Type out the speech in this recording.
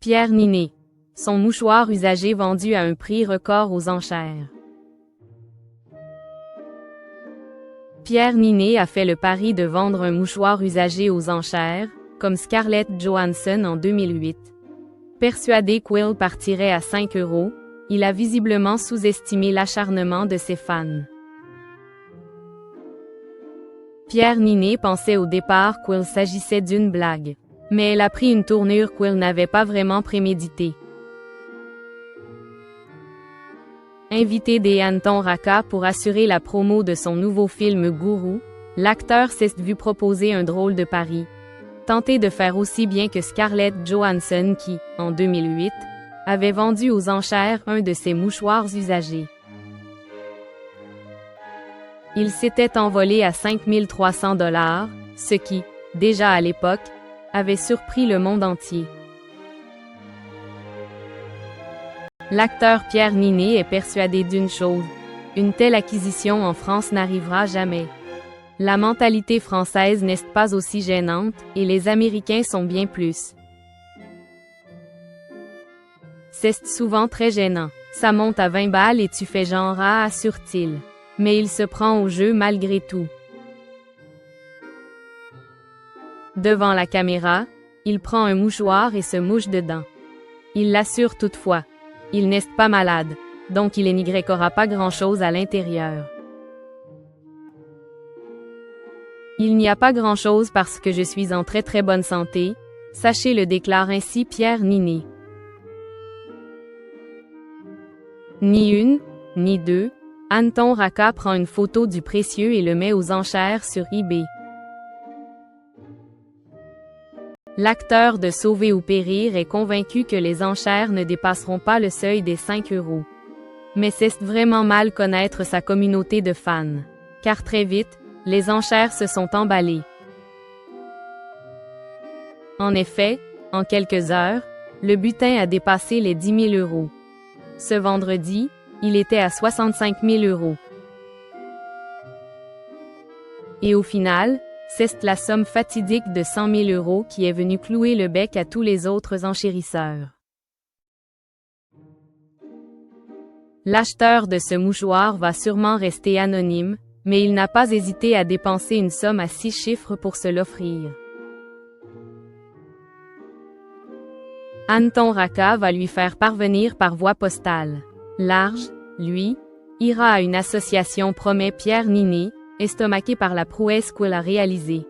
Pierre Niney. Son mouchoir usagé vendu à un prix record aux enchères. Pierre Niney a fait le pari de vendre un mouchoir usagé aux enchères, comme Scarlett Johansson en 2008. Persuadé qu'Will partirait à 5 €, il a visiblement sous-estimé l'acharnement de ses fans. Pierre Niney pensait au départ qu'il s'agissait d'une blague. Mais elle a pris une tournure qu'il n'avait pas vraiment préméditée. Invité des Anton Raka pour assurer la promo de son nouveau film Guru, l'acteur s'est vu proposer un drôle de pari. Tenter de faire aussi bien que Scarlett Johansson qui, en 2008, avait vendu aux enchères un de ses mouchoirs usagés. Il s'était envolé à 5 300 $, ce qui, déjà à l'époque, avait surpris le monde entier. L'acteur Pierre Niney est persuadé d'une chose, une telle acquisition en France n'arrivera jamais. La mentalité française n'est pas aussi gênante, et les Américains sont bien plus. C'est souvent très gênant. Ça monte à 20 balles et tu fais genre ah assure-t-il. Mais il se prend au jeu malgré tout. Devant la caméra, il prend un mouchoir et se mouche dedans. Il l'assure toutefois. Il n'est pas malade, donc il n'y aura pas grand-chose à l'intérieur. Il n'y a pas grand-chose parce que je suis en très très bonne santé, sachez le déclare ainsi Pierre Niney. Ni une, ni deux, Anton Raka prend une photo du précieux et le met aux enchères sur eBay. L'acteur de Sauver ou Périr est convaincu que les enchères ne dépasseront pas le seuil des 5 €. Mais c'est vraiment mal connaître sa communauté de fans. Car très vite, les enchères se sont emballées. En effet, en quelques heures, le butin a dépassé les 10 000 €. Ce vendredi, il était à 65 000 €. Et au final, c'est la somme fatidique de 100 000 € qui est venue clouer le bec à tous les autres enchérisseurs. L'acheteur de ce mouchoir va sûrement rester anonyme, mais il n'a pas hésité à dépenser une somme à 6 chiffres pour se l'offrir. Anton Raka va lui faire parvenir par voie postale. Large, lui, ira à une association promet Pierre Niney, estomaqué par la prouesse qu'il a réalisée.